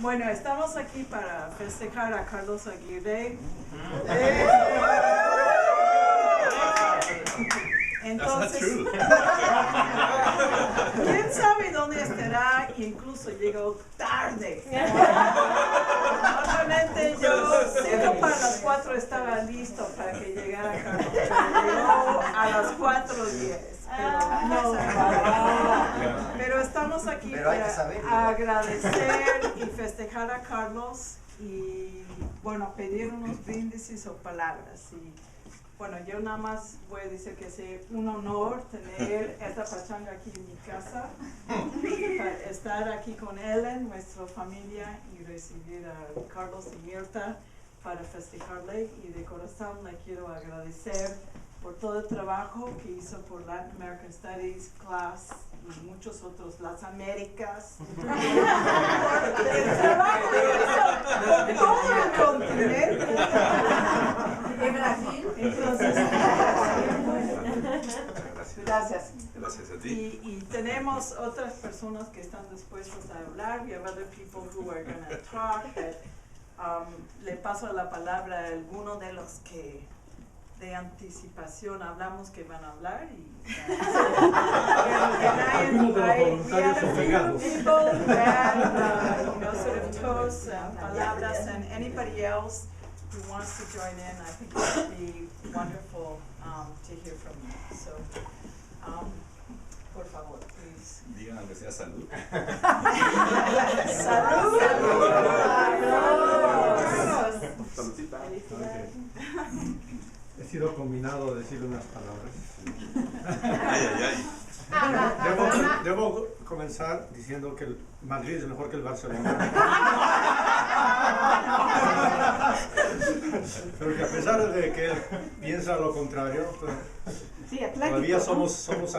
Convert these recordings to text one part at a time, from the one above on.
Bueno, estamos aquí para festejar a Carlos Aguirre. Entonces, ¿quién sabe dónde estará? Incluso llegó tarde. Normalmente yo 5 para las 4 estaba listo para que llegara Carlos. Llegó a las 4:10. Pero estamos aquí para agradecer y festejar a Carlos y, bueno, pedir unos brindis o palabras. Y, bueno, yo nada más voy a decir que es un honor tener esta pachanga aquí en mi casa, estar aquí con Ellen, nuestra familia, y recibir a Carlos y Mirta para festejarle. Y de corazón le quiero agradecer por todo el trabajo que hizo por Latin American Studies, CLLAS y muchos otros, las Américas. Por el trabajo que hizo por todo el continente. ¿En Brasil? Entonces, gracias. Gracias a ti. Y tenemos otras personas que están dispuestas a hablar. We have other people who are going to talk. Le paso la palabra a alguno de los que de anticipación hablamos que van a hablar y algunos de los voluntarios obligados. Sort of toasts, palabras, and anybody else who wants to join in, I think it would be wonderful to hear from you. So, por favor, please. Digan aunque sea salud. Salud. He sido combinado a decir unas palabras. Debo comenzar diciendo que el Madrid es mejor que el Barcelona. Pero que a pesar de que él piensa lo contrario, todavía somos amigos.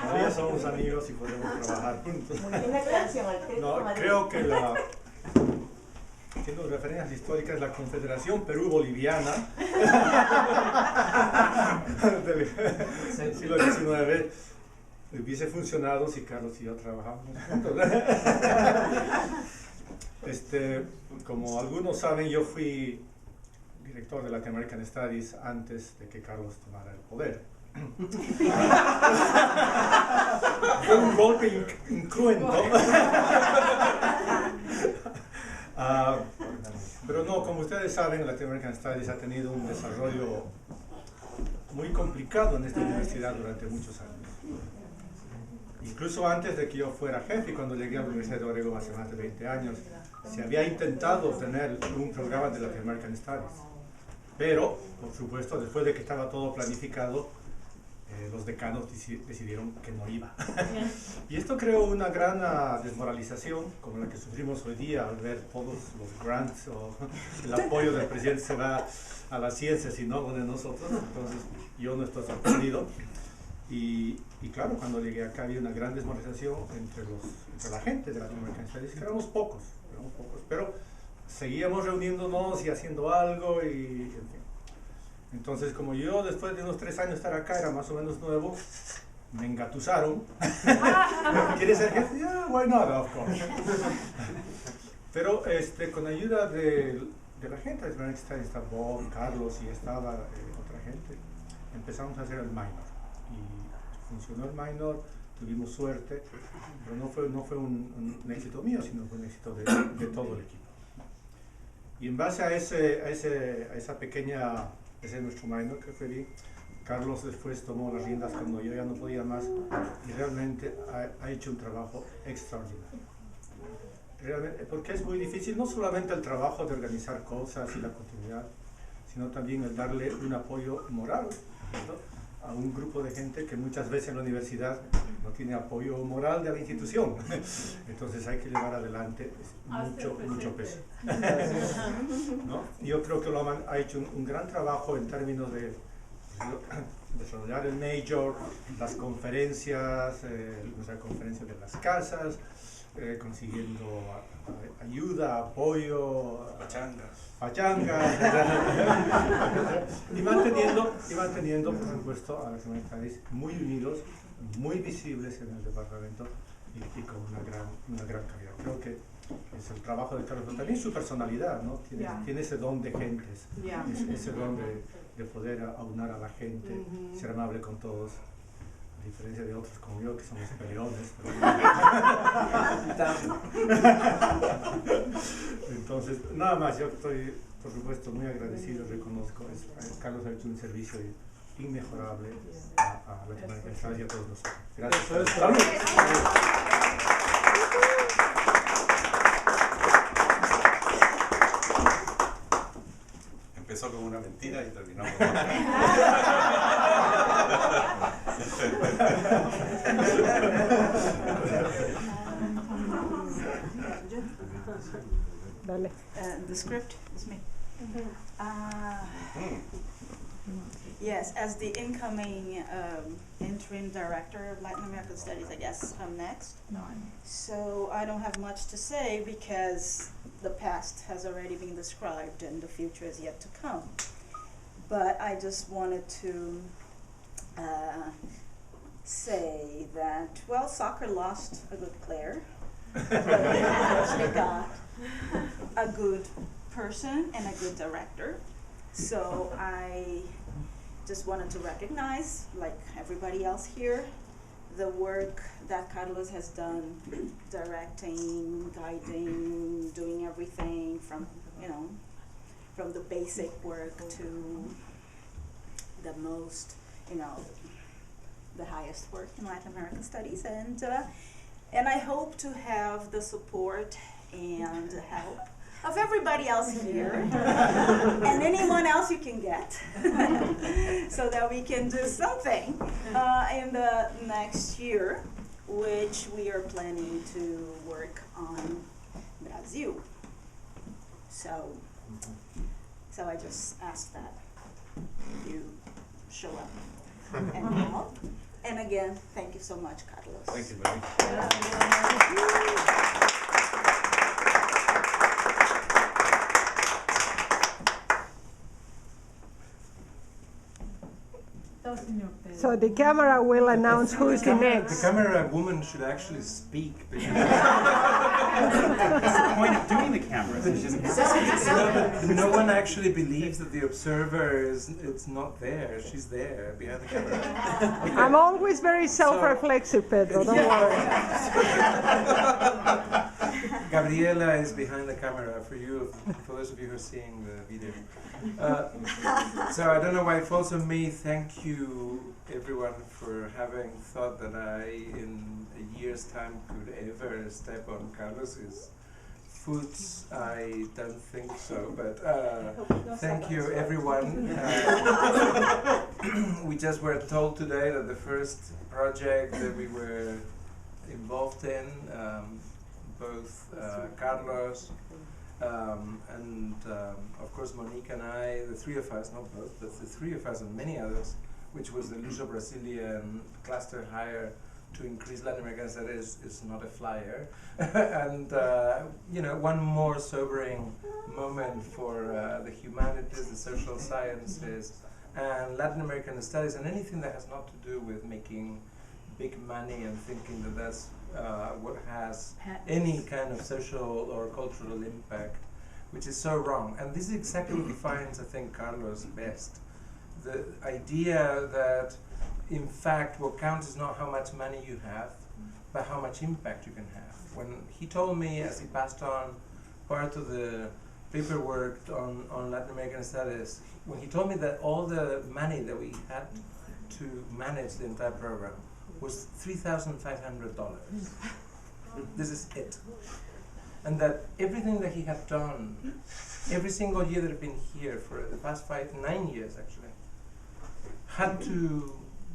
Todavía somos amigos y podemos trabajar juntos. No, creo que haciendo referencias históricas, la Confederación Perú-Boliviana del siglo XIX hubiese funcionado si Carlos y yo trabajábamos juntos. Como algunos saben, yo fui director de Latin American Studies antes de que Carlos tomara el poder. Fue un golpe incruento. Pero no, como ustedes saben, Latin American Studies ha tenido un desarrollo muy complicado en esta universidad durante muchos años. Incluso antes de que yo fuera jefe, cuando llegué a la Universidad de Oregón hace más de 20 años, se había intentado tener un programa de Latin American Studies. Pero, por supuesto, después de que estaba todo planificado, los decanos decidieron que no iba. Y esto creó una gran desmoralización, como la que sufrimos hoy día, al ver todos los grants o el apoyo del presidente se va a las ciencias y no de nosotros. Entonces, yo no estoy sorprendido. Y claro, cuando llegué acá había una gran desmoralización entre la gente de la American Studies, que éramos pocos, pero seguíamos reuniéndonos y haciendo algo y en fin. Entonces, como yo después de unos 3 años estar acá era más o menos nuevo, me engatusaron. ¿Quieres ser jefe? Yeah, why not, of course. Pero con ayuda de la gente, está Bob, Carlos y estaba otra gente, empezamos a hacer el minor. Y funcionó el minor, tuvimos suerte, pero no fue un éxito mío, sino fue un éxito de todo el equipo. Y en base a esa pequeña... Ese es nuestro minor que fue bien. Carlos después tomó las riendas cuando yo ya no podía más y realmente ha hecho un trabajo extraordinario. Realmente, porque es muy difícil, no solamente el trabajo de organizar cosas y la continuidad, sino también el darle un apoyo moral, ¿no?, a un grupo de gente que muchas veces en la universidad no tiene apoyo moral de la institución. Entonces hay que llevar adelante mucho peso. ¿No? Yo creo que ha hecho un gran trabajo en términos de desarrollar el major, las conferencias, nuestra conferencia de las casas, consiguiendo ayuda, apoyo, pachangas, y manteniendo, por supuesto, a los universitarios muy unidos, muy visibles en el departamento y con una gran calidad. Creo que es el trabajo de Carlos, pero también su personalidad, ¿no? Tiene ese don de gentes, ese don de poder aunar a la gente, ser amable con todos, a diferencia de otros como yo que somos peleones. Entonces, nada más, yo estoy, por supuesto, muy agradecido, reconozco, Carlos ha hecho un servicio inmejorable a Latinoamérica y a todos nosotros. Gracias. ¡Salud! Empezó con una mentira y terminó con otra. Dale. The script is me. Yes, as the incoming interim director of Latin American Studies, I guess I'm next. So I don't have much to say because the past has already been described and the future is yet to come. But I just wanted to say that, well, soccer lost a good player, but they got a good person and a good director. So I just wanted to recognize, like everybody else here, the work that Carlos has done, directing, guiding, doing everything from, from the basic work to the most, the highest work in Latin American studies. And I hope to have the support and help of everybody else here and anyone else you can get so that we can do something in the next year, which we are planning to work on Brazil. So I just ask that you show up and help. And again, thank you so much, Carlos. Thank you, buddy. So the camera will announce who is the next. The camera woman should actually speak. Because that's the point of doing the camera. No one actually believes that the observer is not there. She's there behind the camera. I'm always very self-reflexive, Pedro. Don't worry. Gabriela is behind the camera for you, for those of you who are seeing the video. So I don't know why it falls on me. Thank you, everyone, for having thought that I, in a year's time, could ever step on Carlos's foot. I don't think so, but thank you, everyone. We just were told today that the first project that we were involved in, both Carlos and of course Monique and I, the three of us, not both, but the three of us and many others, which was the Luso Brazilian cluster hire to increase Latin American studies, is not a flyer. And one more sobering moment for the humanities, the social sciences, and Latin American studies, and anything that has not to do with making big money and thinking that that's what has any kind of social or cultural impact, which is so wrong. And this is exactly what defines, I think, Carlos best. The idea that, in fact, what counts is not how much money you have, but how much impact you can have. When he told me, as he passed on part of the paperwork on Latin American studies, when he told me that all the money that we had to manage the entire program was $3,500. This is it. And that everything that he had done, every single year that I've been here for the past 9 years actually, had to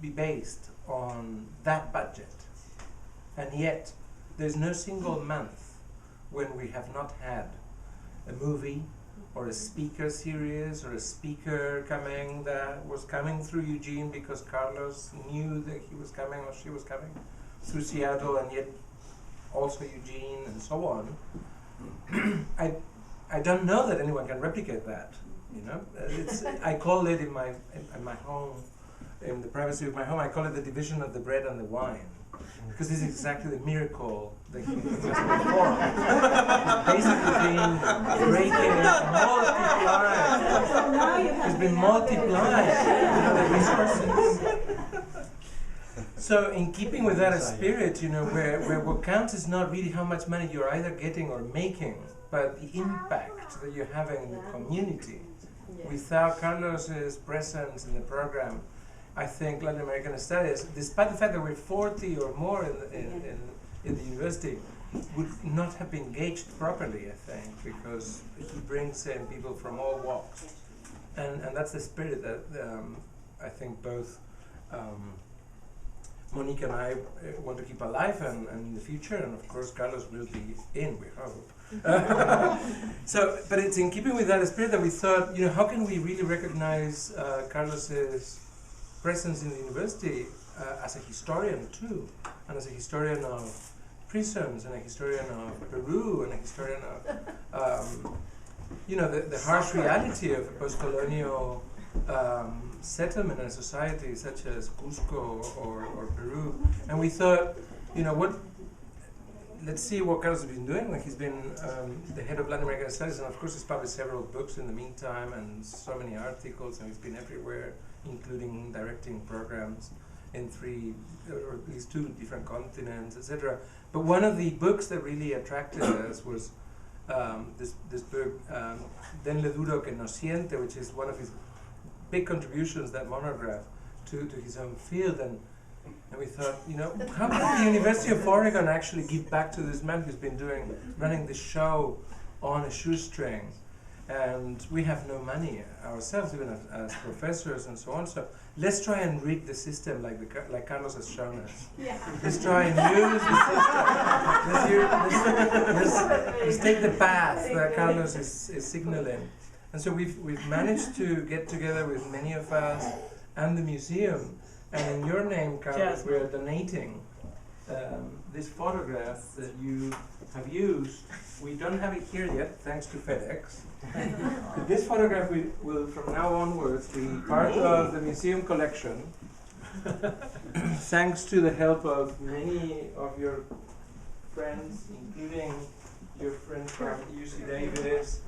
be based on that budget. And yet, there's no single month when we have not had a movie or a speaker series or a speaker that was coming through Eugene because Carlos knew that he was coming or she was coming through Seattle, and yet also Eugene and so on. I don't know that anyone can replicate that. I call it in my home, in the privacy of my home, I call it the division of the bread and the wine. Because this is exactly the miracle that he has performed. basically been breaking multiplied. It's been multiplied, the resources. So in keeping with that spirit, where what counts is not really how much money you're either getting or making, but the impact that you're having in the community. Without Carlos's presence in the program, I think Latin American Studies, despite the fact that we're 40 or more in the university, would not have been engaged properly, I think, because he brings in people from all walks. And that's the spirit that I think both Monique and I want to keep alive and in the future, and of course Carlos will be in, we hope. But it's in keeping with that spirit that we thought, how can we really recognize Carlos's presence in the university as a historian too, and as a historian of prisons, and a historian of Peru, and a historian of, the harsh reality of a post-colonial settlement in a society such as Cusco or Peru. And we thought, let's see what Carlos has been doing. He's been the head of Latin American Studies, and of course he's published several books in the meantime, and so many articles, and he's been everywhere, including directing programs in 3 or at least 2 different continents, etc. But one of the books that really attracted us was this book, Denle Duro que no siente, which is one of his big contributions, that monograph, to his own field. And we thought, how can the University of Oregon actually give back to this man who's been running this show on a shoestring? And we have no money ourselves, even as professors and so on. So let's try and rig the system like Carlos has shown us. Yeah. Let's try and use the system. Let's take the path that Carlos is signaling. And so we've managed to get together with many of us and the museum. And in your name, Carlos, we are donating this photograph that you have used. We don't have it here yet, thanks to FedEx. This photograph will from now onwards be part of the museum collection, thanks to the help of many of your friends, including your friend from UC Davis.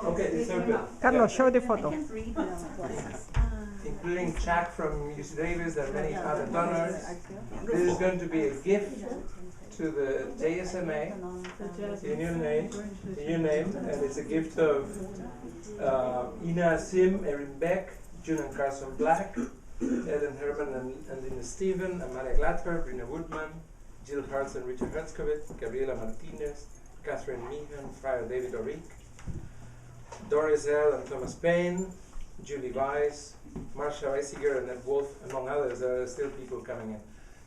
Okay, it's open. Carlos, show the photo. Including Jack from UC Davis and many other donors. This is going to be a gift to the JSMA in your name, and it's a gift of Ina Sim, Erin Beck, June and Carson Black, Ellen Herman and Lina Steven, Amalia Gladfer, Brina Woodman, Jill Hartz and Richard Herzkovitz, Gabriela Martinez, Catherine Meehan, Friar David Oric, Doris L. and Thomas Payne, Julie Weiss, Marcia Weisiger and Ed Wolf, among others. There are still people coming in.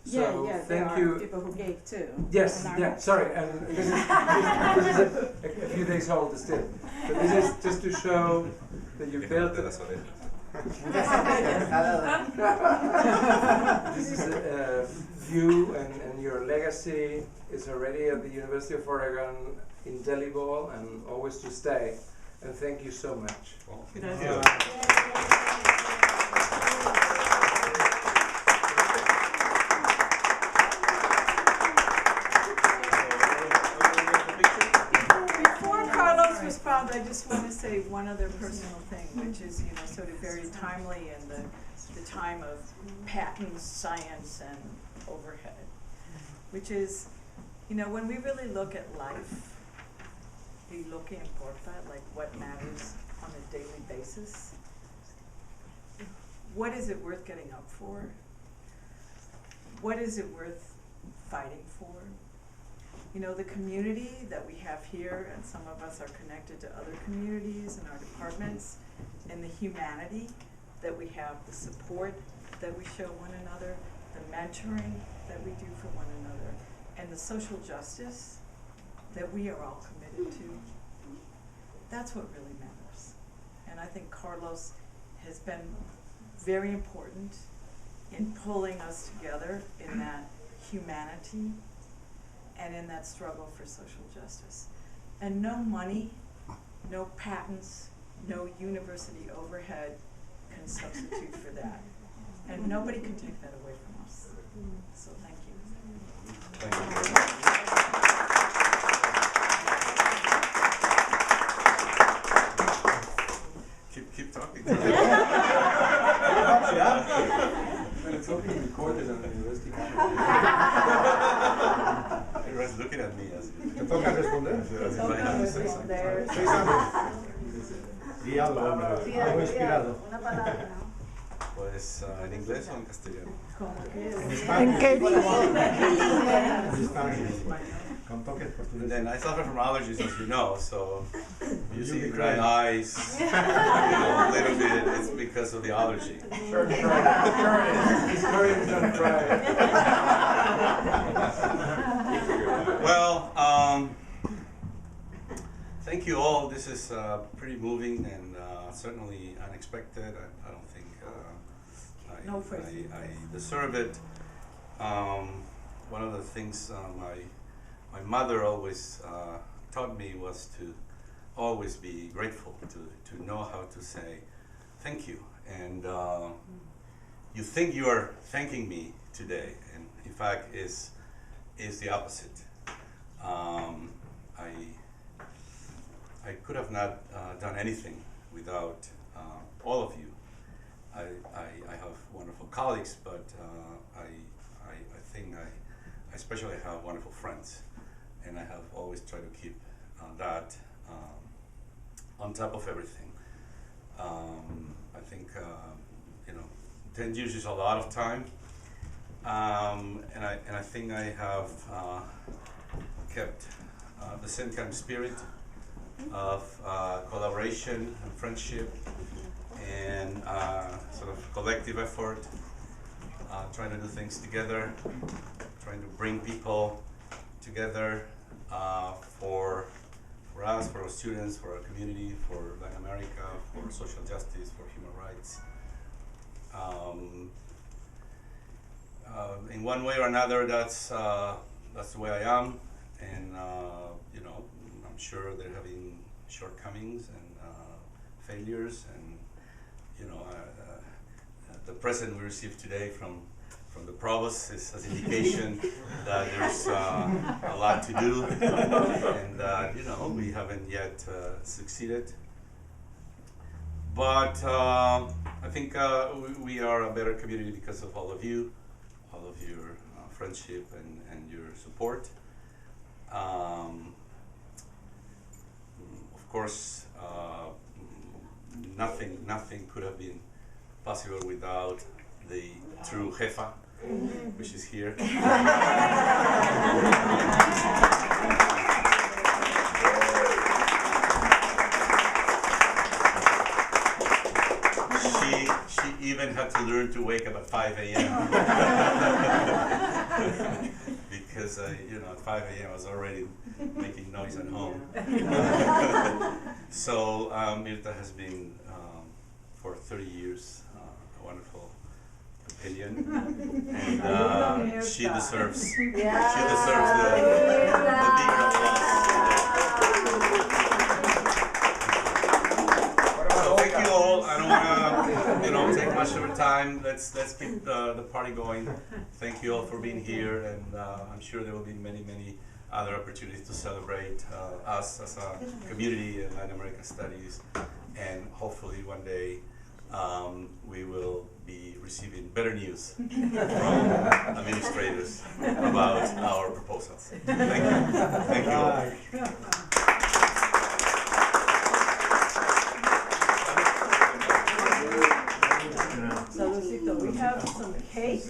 So thank you. People who gave too. Yes, sorry, and this is a few days old still. But this is just to show that you built it. This is you and your legacy is already at the University of Oregon, indelible and always to stay. And thank you so much. I just want to say one other personal thing, which is, sort of very timely in the time of patent science and overhead, which is, when we really look at life, lo que importa, like what matters on a daily basis, what is it worth getting up for? What is it worth fighting for? The community that we have here, and some of us are connected to other communities in our departments, and the humanity that we have, the support that we show one another, the mentoring that we do for one another, and the social justice that we are all committed to. That's what really matters. And I think Carlos has been very important in pulling us together in that humanity and in that struggle for social justice. And no money, no patents, no university overhead can substitute for that. And nobody can take that away from us. So thank you. Thank you. Everybody's looking at me as ¿Te toca responder? if I have to say something. Say something. Di algo, hombre. Algo inspirado. Pues en inglés o en castellano. En Spanish. En Spanish. Con toques And portugueses. then I suffer from allergies, as you know, so you You'll see be dry crying. eyes, a little bit. It's because of the allergy. Sure, he's gonna cry. Well, thank you all. This is pretty moving and certainly unexpected. I don't think I deserve it. One of the things my mother always taught me was to always be grateful, to know how to say thank you. And you think you are thanking me today, and in fact is the opposite. I could have not done anything without all of you. I have wonderful colleagues, but I think I especially have wonderful friends, and I have always tried to keep that on top of everything. I think 10 years is a lot of time, and I think I have kept the same kind of spirit of collaboration and friendship and sort of collective effort, trying to do things together, trying to bring people together for us, for our students, for our community, for Latin America, for social justice, for human rights. In one way or another, that's the way I am, and I'm sure they're having shortcomings and failures, and the present we received today from the provost is an indication that there's a lot to do, and that we haven't yet succeeded. But I think we are a better community because of all of you, all of your friendship and your support. Of course, nothing could have been possible without the true jefa, which is here. She even had to learn to wake up at 5 a.m. because at 5 a.m. I was already making noise at home. So Mirta has been for 30 years a wonderful companion, and she deserves the bigger applause. So thank you all. I don't want to take much of your time. Let's keep the party going. Thank you all for being here, and I'm sure there will be many other opportunities to celebrate us as a community in Latin American studies, and hopefully one day we will be receiving better news from administrators about our proposals. Thank you. Thank you all. Saludcito, we have some cake.